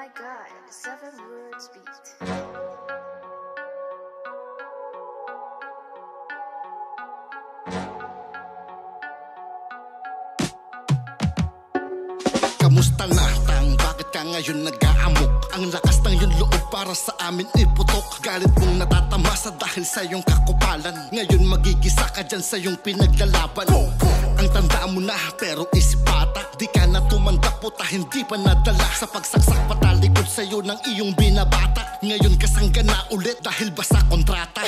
my god, 7 words beat. Kamusta na, tang? Bakit ka ngayon nag-aamok? Ang lakas ng iyong loob para sa amin iputok. Galit mong natatamasa dahil sa iyong kakupalan. Ngayon magigisa ka dyan sa iyong pinaglalaban. Ang tanda mo na pero isip bata. Di ka na tumanda puta, hindi pa nadala sa pagsaksak patalikod sa iyo ng iyong binabata. Ngayon kasangga na ulit dahil basa kontrata.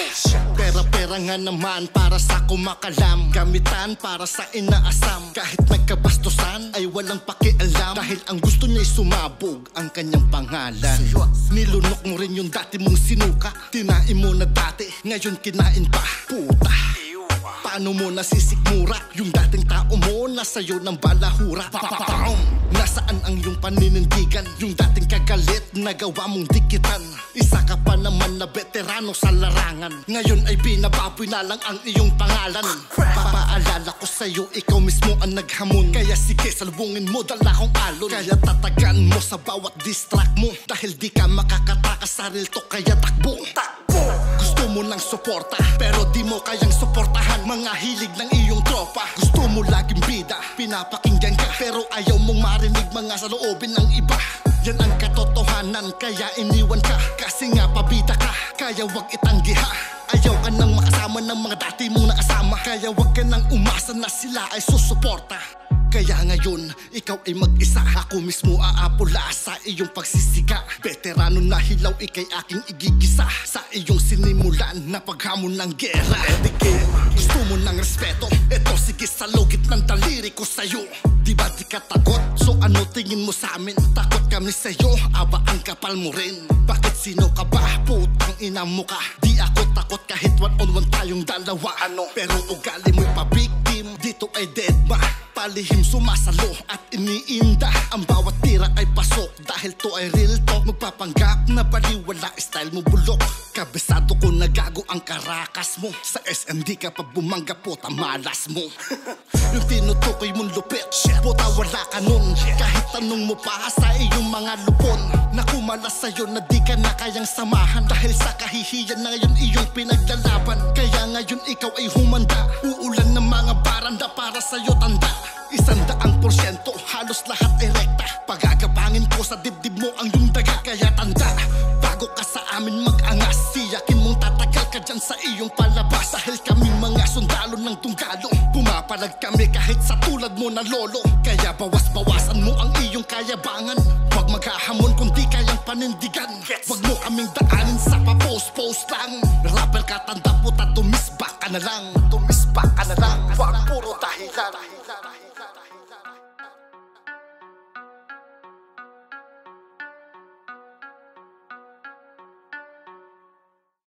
Pera-pera nga naman para sa kumakalam. Gamitan para sa inaasam. Kahit nagkabastusan ay walang pakialam. Dahil ang gusto niya'y sumabog ang kanyang pangalan. Nilunok mo rin yung dati mong sinuka. Tinain mo na dati, ngayon kinain pa. Puta, paano mo nasisikmura? Yung dating tao mo nasa iyo ng balahura. Nasaan ang iyong paninindigan? Yung dating kagalit nagawa mong dikitan. Isa ka pa naman na veterano sa larangan. Ngayon ay binababoy na lang ang iyong pangalan. Papaalala ko sa iyo, ikaw mismo ang naghamon. Kaya sige, salubungin mo, dala kong alon. Kaya tatagan mo sa bawat distract mo. Dahil di ka makakatakas sa real talk, kaya takbo. Gusto mo ng suporta, pero di mo kayang suportahan mga hilig ng iyong tropa. Gusto mo laging bida, pinapakinggan ka, pero ayaw mong marinig mga saloobin ng iba. Yan ang katotohanan, kaya iniwan ka. Kasi nga pabida ka, kaya wag itanggiha. Ayaw ka nang makasama ng mga dati mong nakasama. Kaya wag ka nang umasa na sila ay susuporta. Kaya ngayon, ikaw ay mag-isa. Ako mismo aapula sa iyong pagsisiga. Veterano na hilaw, ikay aking igigisa. Sa iyong sinimulan na paghamon ng gera. Gusto mo ng respeto? Eto sige sa lugit ng daliri ko sa'yo. Di ba di ka takot? So ano tingin mo sa amin? Takot kami sa'yo, aba ang kapal mo rin. Bakit sino ka ba? Putang ina mo ka. Di ako takot kahit 1-on-1 tayong dalawa. Pero ugali mo'y pa-victim, dito ay deadma. Palihim sumasalo at iniinda. Ang bawat tira ay pasok dahil to ay real talk. Magpapanggap na baliwala, style mo bulok. Kabisado ko na gago ang karakas mo. Sa SMD ka pa bumangga puta, malas mo. Yung tinutukoy mong lupit, puta wala ka nun. Kahit tanong mo pa sa iyong mga lupon. Nakumalas sa'yo na di ka na kayang samahan. Dahil sa kahihiyan na ngayon iyong pinaglalaban. Kaya ngayon ikaw ay humanda. Uulan ng mga baranda para sa'yo tanda. 100%, halos lahat ay rekta. Pagagapangin ko sa dibdib mo ang iyong daga. Kaya tanda, bago ka sa amin mag-angas, siyakin mong tatagal ka dyan sa iyong palabas. Dahil kaming mga sundalo ng tunggalo, pumapalag kami kahit sa tulad mo na lolo. Kaya bawas-bawasan mo ang iyong kayabangan. Huwag maghahamon kung di kayang panindigan. Huwag mo kaming daanin sa pa-post-post lang. Rapper ka, tanda puta, tumisbak ka na lang. Tumisbak ka na lang, huwag puro dahilan.